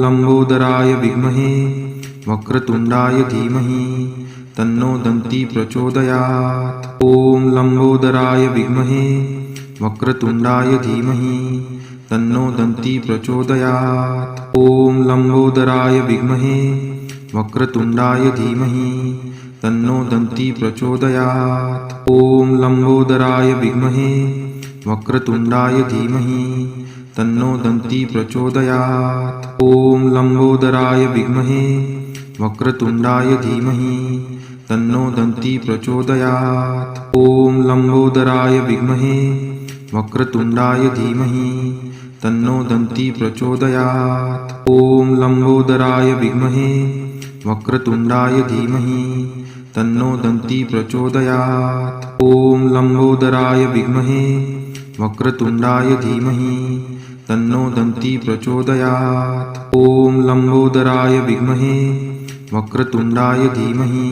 लंबोदराय विद्महे वक्रतुंडाय धीमहि तन्नो दन्ती प्रचोदयात्। ओम लंबोदराय विद्महे वक्रतुंडाय धीमहि तन्नो दन्ती प्रचोदयात्। ओम लंबोदराय विद्महे वक्रतुंडाय धीमहि तन्नो दन्ती प्रचोदयात्। ओम लंबोदराय विद्महे वक्रतुंडाय धीमहि तन्नो दन्ती प्रचोदयात्। ओम लंबोदराय विद्महे वक्रतुंडाय धीमहि तन्नो दन्ती प्रचोदयात्। ओम लंबोदराय विद्महे वक्रतुंडाय धीमहि तन्नो दन्ती प्रचोदयात्। ओम लंबोदराय विद्महे वक्रतुंडाय धीमहि तन्नो दन्ती प्रचोदयात्। ओम लंबोदराय विद्महे वक्रतुंडाय धीमहि तन्नो दन्ती प्रचोदयात्। ओम लंबोदराय विद्महे वक्रतुंडाय धीमहि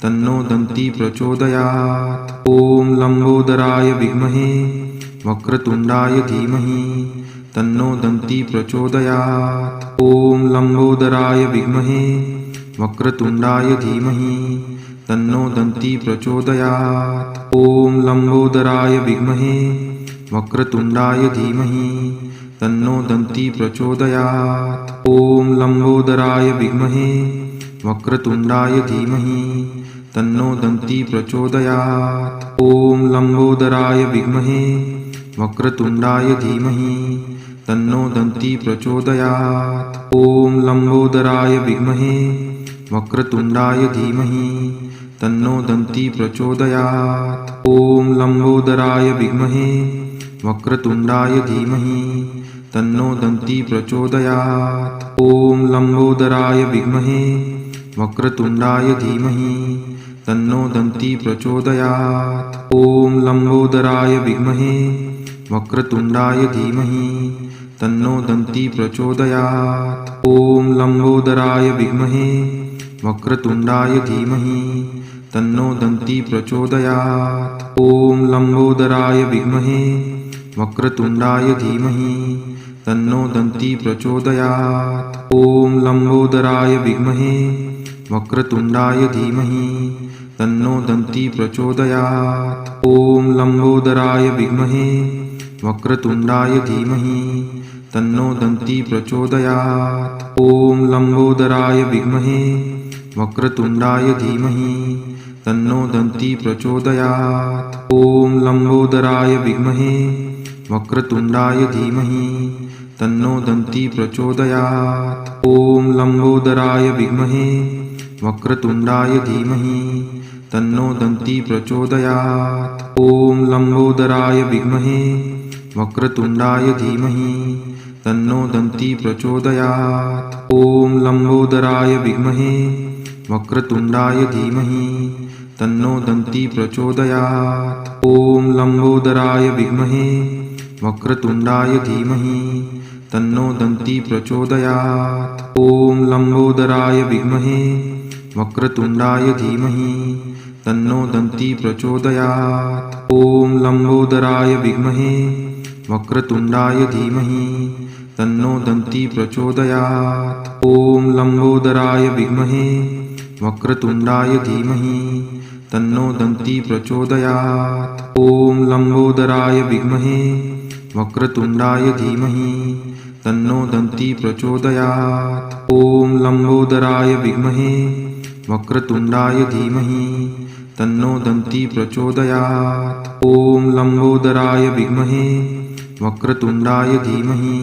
तन्नो दन्ती प्रचोदयात्। ओम लंबोदराय विद्महे वक्रतुंडाय धीमहि तन्नो दन्ती प्रचोदयात्। ओम लंबोदराय विद्महे वक्रतुंडाय धीमहि तन्नो दन्ती प्रचोदयात्। ओम लंबोदराय विद्महे वक्रतुंडाय धीमहि तन्नो दन्ती प्रचोदयात्। ओम लंबोदराय विद्महे वक्रतुंडाय धीमहि तन्नो दन्ती प्रचोदयात्। ओम लंबोदराय विद्महे वक्रतुंडाय धीमहि तन्नो दन्ती प्रचोदयात्। ओम लंबोदराय विद्महे वक्रतुंडाय धीमहि तन्नो दन्ती प्रचोदयात्। ओम लंबोदराय विद्महे वक्रतुंडाय धीमहि तन्नो दन्ती प्रचोदयात्। ओम लंबोदराय विद्महे वक्रतुंडाय धीमहि तन्नो दन्ती प्रचोदयात्। ओम लंबोदराय विद्महे वक्रतुंडाय धीमहि तन्नो दन्ती प्रचोदयात्। ओम लंबोदराय विद्महे वक्रतुंडाय धीमहि तन्नो दन्ती प्रचोदयात्। ओम लंबोदराय विद्महे वक्रतुंडाय धीमहि तन्नो दन्ती प्रचोदयात्। ओम लंबोदराय विद्महे वक्रतुंडाय धीमहि तन्नो दन्ती प्रचोदयात्। ओम लंबोदराय विद्महे वक्रतुंडाय धीमहि तन्नो दन्ती प्रचोदयात्। ओम लंबोदराय विद्महे वक्रतुंडाय धीमहि तन्नो दन्ती प्रचोदयात्। ओम लंबोदराय विद्महे वक्रतुंडाय धीमहि तन्नो दन्ती प्रचोदयात्। ओम लंबोदराय विद्महे वक्रतुंडाय धीमहि तन्नो दन्ती प्रचोदयात्। ओम लंबोदराय विद्महे वक्रतुंडाय धीमहि तन्नो दन्ती प्रचोदयात्। ओम लंबोदराय विद्महे वक्रतुंडाय धीमहि तन्नो दन्ती प्रचोदयात्। ओम लंबोदराय विद्महे वक्रतुंडाय धीमहि तन्नो दन्ती प्रचोदयात्। ओम लंबोदराय विद्महे वक्रतुंडाय धीमहि तन्नो दन्ती प्रचोदयात्। ओम लंबोदराय विद्महे वक्रतुंडाय धीमहि तन्नो दन्ती प्रचोदयात्। ओम लंबोदराय विद्महे वक्रतुंडाय धीमहि तन्नो दन्ती प्रचोदयात्। ओम लंबोदराय विद्महे वक्रतुंडाय धीमहि तन्नो दन्ती प्रचोदयात्। ओम लंबोदराय विद्महे वक्रतुंडाय धीमहि तन्नो दन्ती प्रचोदयात्। ओम लंबोदराय विद्महे वक्रतुंडाय धीमहि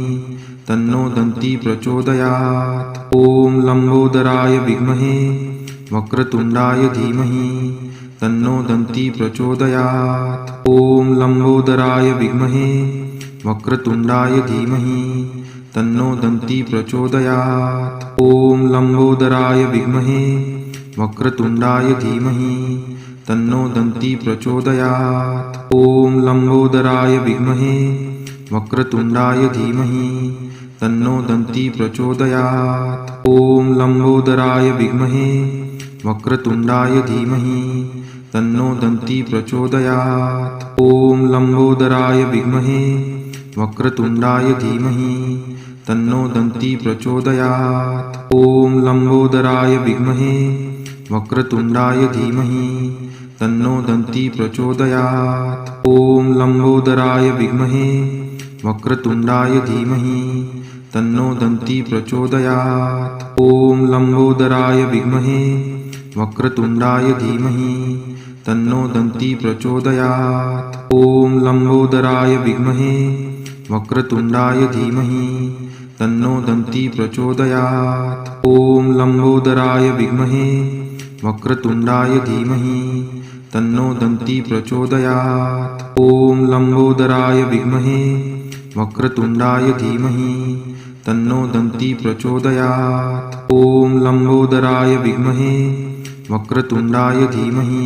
तन्नो दन्ती प्रचोदयात्। ओम लंबोदराय विद्महे वक्रतुंडाय धीमहि तन्नो दन्ती प्रचोदयात्। ओम लंबोदराय विद्महे वक्रतुंडाय धीमहि तन्नो दन्ती प्रचोदयात्। ओम लंबोदराय विद्महे वक्रतुंडाय धीमहि तन्नो दन्ती प्रचोदयात्। ओम लंबोदराय विद्महे वक्रतुंडाय धीमहि तन्नो दन्ती प्रचोदयात्। ओम लंबोदराय विद्महे वक्रतुंडाय धीमहि तन्नो दन्ती प्रचोदयात्। ओम लंबोदराय विद्महे वक्रतुंडाय धीमहि तन्नो दन्ती प्रचोदयात्। ॐ लम्बोदराय विद्महे वक्रतुण्डाय धीमहि तन्नो दन्ती प्रचोदयात्। ॐ लम्बोदराय विद्महे वक्रतुण्डाय धीमहि तन्नो दन्ती प्रचोदयात्। ॐ लम्बोदराय विद्महे वक्रतुण्डाय धीमहि तन्नो दन्ती प्रचोदयात्। ॐ लम्बोदराय विद्महे वक्रतुण्डाय धीमहि तन्नो दन्ती प्रचोदयात्। ॐ लम्बोदराय विद्महे वक्रतुण्डाय धीमहि तन्नो दन्ती प्रचोदयात्। ॐ लम्बोदराय विद्महे वक्रतुण्डाय धीमहि तन्नो दन्ती प्रचोदयात्। ॐ लम्बोदराय विद्महे वक्रतुण्डाय धीमहि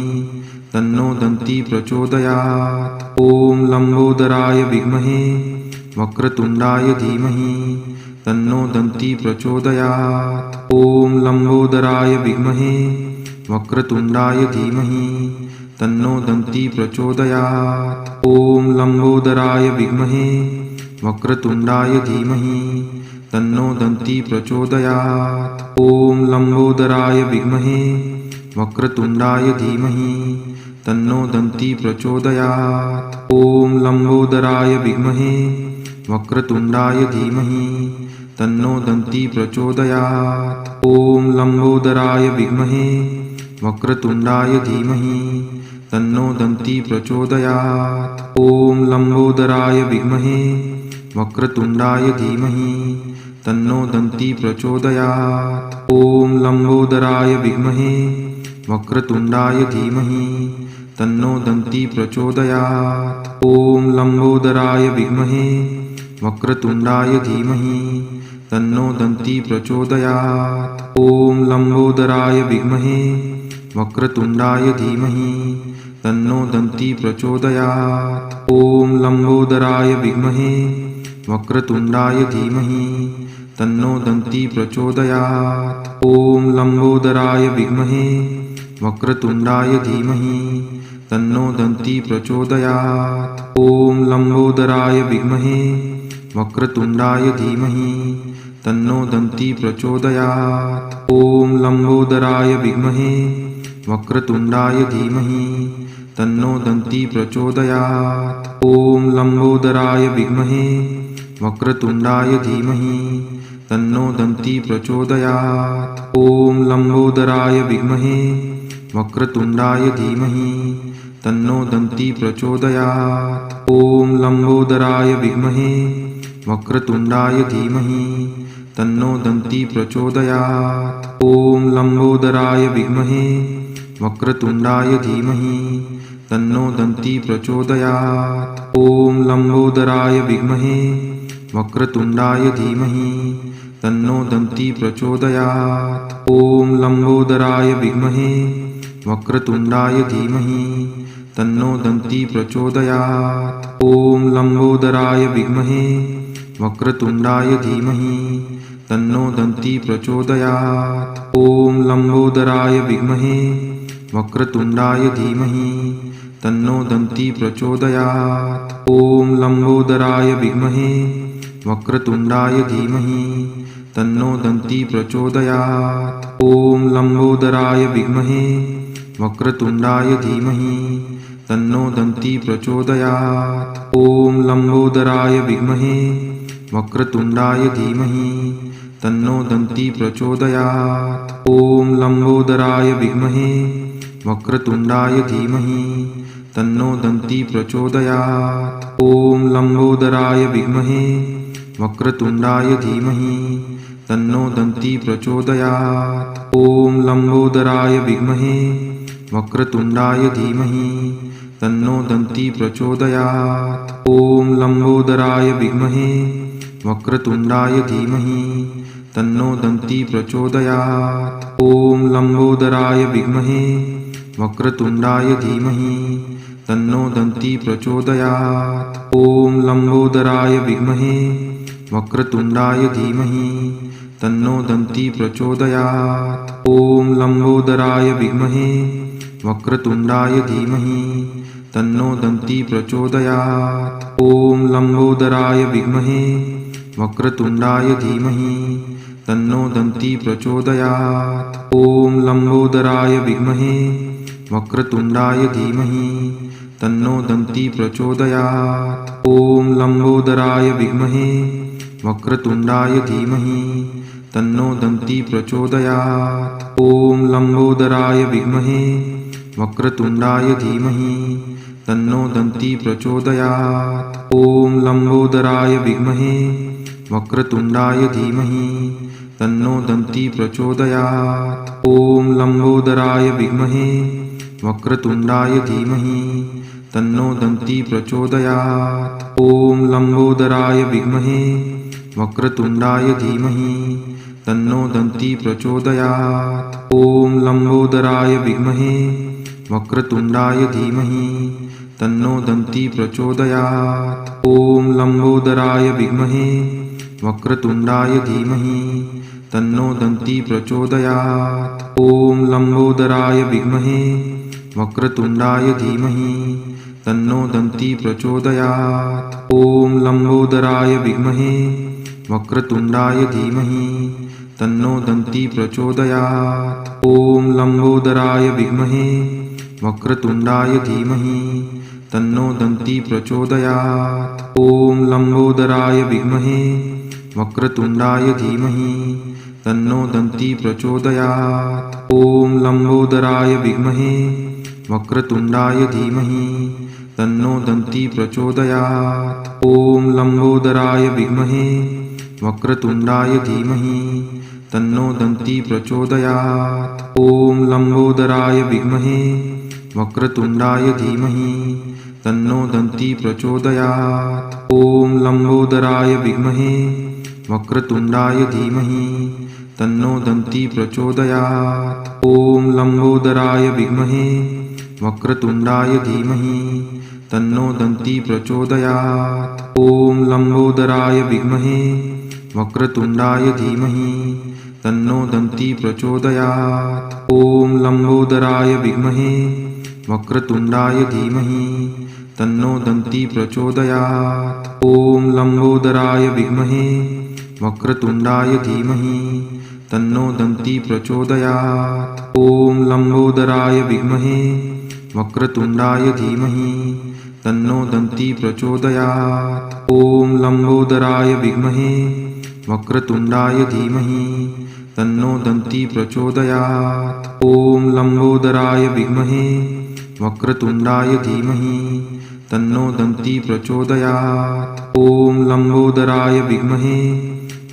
तन्नो दन्ती प्रचोदयात्। ॐ लम्बोदराय विद्महे वक्रतुण्डाय धीमहि तन्नो दन्ती प्रचोदयात्। ॐ लम्बोदराय विद्महे वक्रतुण्डाय धीमहि तन्नो दन्ती प्रचोदयात्। ॐ लम्बोदराय विद्महे वक्रतुण्डाय धीमहि तन्नो दन्ती प्रचोदयात्। ॐ लम्बोदराय विद्महे वक्रतुण्डाय धीमहि तन्नो दन्ती प्रचोदयात्। ॐ लम्बोदराय विद्महे वक्रतुण्डाय धीमहि तन्नो दन्ती प्रचोदयात्। ॐ लम्बोदराय विद्महे वक्रतुण्डाय धीमहि तन्नो दन्ती प्रचोदयात्। ॐ लम्बोदराय विद्महे वक्रतुण्डाय धीमहि तन्नो दन्ती प्रचोदयात्। ॐ लम्बोदराय विद्महे वक्रतुण्डाय धीमहि तन्नो दन्ती प्रचोदयात्। ॐ लम्बोदराय विद्महे वक्रतुण्डाय धीमहि तन्नो दन्ती प्रचोदयात्। ॐ लम्बोदराय विद्महे वक्रतुण्डाय धीमहि तन्नो दन्ती प्रचोदयात्। ॐ लम्बोदराय विद्महे वक्रतुण्डाय धीमहि तन्नो दन्ती प्रचोदयात्। ॐ लम्बोदराय विद्महे वक्रतुण्डाय धीमहि तन्नो दन्ती प्रचोदयात्। ॐ लम्बोदराय विद्महे वक्रतुण्डाय धीमहि तन्नो दन्ती प्रचोदयात्। ॐ लम्बोदराय विद्महे वक्रतुण्डाय धीमहि तन्नो दन्ती प्रचोदयात्। ॐ लम्बोदराय विद्महे वक्रतुण्डाय धीमहि तन्नो दन्ती प्रचोदयात्। ॐ लम्बोदराय विद्महे वक्रतुण्डाय धीमहि तन्नो दन्ती प्रचोदयात्। ॐ लम्बोदराय विद्महे वक्रतुण्डाय धीमहि तन्नो दन्ती प्रचोदयात्। ॐ लम्बोदराय विद्महे वक्रतुण्डाय धीमहि तन्नो दन्ती प्रचोदयात्। ॐ लम्बोदराय विद्महे वक्रतुण्डाय धीमहि तन्नो दन्ती प्रचोदयात्। ॐ लम्बोदराय विद्महे वक्रतुण्डाय धीमहि तन्नो दन्ती प्रचोदयात्। ॐ लम्बोदराय विद्महे वक्रतुण्डाय धीमहि तन्नो दन्ती प्रचोदयात्। ॐ लम्बोदराय विद्महे वक्रतुण्डाय धीमहि तन्नो दन्ती प्रचोदयात्। ॐ लम्बोदराय विद्महे वक्रतुण्डाय धीमहि तन्नो दन्ती प्रचोदयात्। ॐ लम्बोदराय विद्महे वक्रतुण्डाय धीमहि तन्नो दन्ती प्रचोदयात्। ॐ लम्बोदराय विद्महे वक्रतुण्डाय धीमहि तन्नो दन्ती प्रचोदयात्। ॐ लम्बोदराय विद्महे वक्रतुण्डाय धीमहि तन्नो दन्ती प्रचोदयात्। ॐ लम्बोदराय विद्महे वक्रतुण्डाय धीमहि तन्नो दन्ती प्रचोदयात्। ॐ लम्बोदराय विद्महे वक्रतुण्डाय धीमहि तन्नो दन्ती प्रचोदयात्। ॐ लम्बोदराय विद्महे वक्रतुण्डाय धीमहि तन्नो दन्ती प्रचोदयात्। ॐ लम्बोदराय विद्महे वक्रतुण्डाय धीमहि तन्नो दन्ती प्रचोदयात्। ॐ लम्बोदराय विद्महे वक्रतुण्डाय धीमहि तन्नो दन्ती प्रचोदयात्। ॐ लम्बोदराय विद्महे वक्रतुण्डाय धीमहि तन्नो दन्ती प्रचोदयात्। ॐ लम्बोदराय विद्महे वक्रतुण्डाय धीमहि तन्नो दन्ती प्रचोदयात्। ॐ लम्बोदराय विद्महे वक्रतुण्डाय धीमहि तन्नो दन्ती प्रचोदयात्। ॐ लम्बोदराय विद्महे वक्रतुण्डाय धीमहि तन्नो दन्ती प्रचोदयात्। ॐ लम्बोदराय विद्महे वक्रतुण्डाय धीमहि तन्नो दन्ती प्रचोदयात्। ॐ लम्बोदराय विद्महे वक्रतुण्डाय धीमहि तन्नो दन्ती प्रचोदयात्। ॐ लम्बोदराय विद्महे वक्रतुण्डाय धीमहि तन्नो दन्ती प्रचोदयात्। ॐ लम्बोदराय विद्महे वक्रतुण्डाय धीमहि तन्नो दन्ती प्रचोदयात्। ॐ लम्बोदराय विद्महे वक्रतुण्डाय धीमहि तन्नो दन्ती प्रचोदयात्। ॐ लम्बोदराय विद्महे वक्रतुण्डाय धीमहि तन्नो दन्ती प्रचोदयात्। ॐ लम्बोदराय विद्महे वक्रतुण्डाय धीमहि तन्नो दन्ती प्रचोदयात्। ॐ लम्बोदराय विद्महे वक्रतुण्डाय धीमहि तन्नो दन्ती प्रचोदयात्। ॐ लम्बोदराय विद्महे वक्रतुण्डाय धीमहि तन्नो दन्ती प्रचोदयात्। ॐ लम्बोदराय विद्महे वक्रतुण्डाय धीमहि तन्नो दन्ती प्रचोदयात्। ॐ लम्बोदराय विद्महे वक्रतुण्डाय धीमहि तन्नो दन्ती प्रचोदयात्। ॐ लम्बोदराय विद्महे वक्रतुण्डाय धीमहि तन्नो दन्ती प्रचोदयात्। ॐ लम्बोदराय विद्महे वक्रतुण्डाय धीमहि तन्नो दन्ती प्रचोदयात्। ॐ लम्बोदराय विद्महे वक्रतुण्डाय धीमहि तन्नो दन्ती प्रचोदयात्। ॐ लम्बोदराय विद्महे वक्रतुण्डाय धीमहि तन्नो दन्ती प्रचोदयात्। ॐ लम्बोदराय विद्महे वक्रतुण्डाय धीमहि तन्नो दन्ती प्रचोदयात्। ॐ लम्बोदराय विद्महे वक्रतुण्डाय धीमहि तन्नो दन्ती प्रचोदयात्। ॐ लम्बोदराय विद्महे वक्रतुण्डाय धीमहि तन्नो दन्ती प्रचोदयात्। ॐ लम्बोदराय विद्महे वक्रतुण्डाय धीमहि तन्नो दन्ती प्रचोदयात्। ॐ लम्बोदराय विद्महे वक्रतुण्डाय धीमहि तन्नो दन्ती प्रचोदयात्। ॐ लम्बोदराय विद्महे वक्रतुण्डाय धीमहि तन्नो दन्ती प्रचोदयात्। ॐ लम्बोदराय विद्महे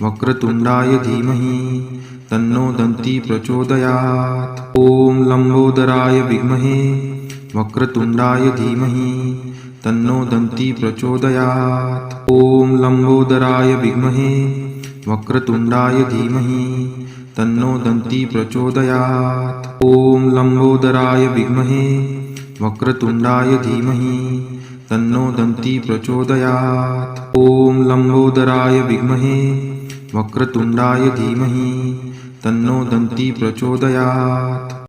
वक्रतुण्डाय धीमहि तन्नो दन्ती प्रचोदयात्। ॐ लम्बोदराय विद्महे वक्रतुण्डाय धीमहि तन्नो दन्ती प्रचोदयात्। ॐ लम्बोदराय विद्महे वक्रतुण्डाय धीमहि तन्नो दन्ती प्रचोदयात्। ॐ लम्बोदराय विद्महे वक्रतुण्डाय धीमहि तन्नो दन्ती प्रचोदयात्। ॐ लम्बोदराय विद्महे वक्रतुण्डाय धीमहि तन्नो दन्ती प्रचोदयात्।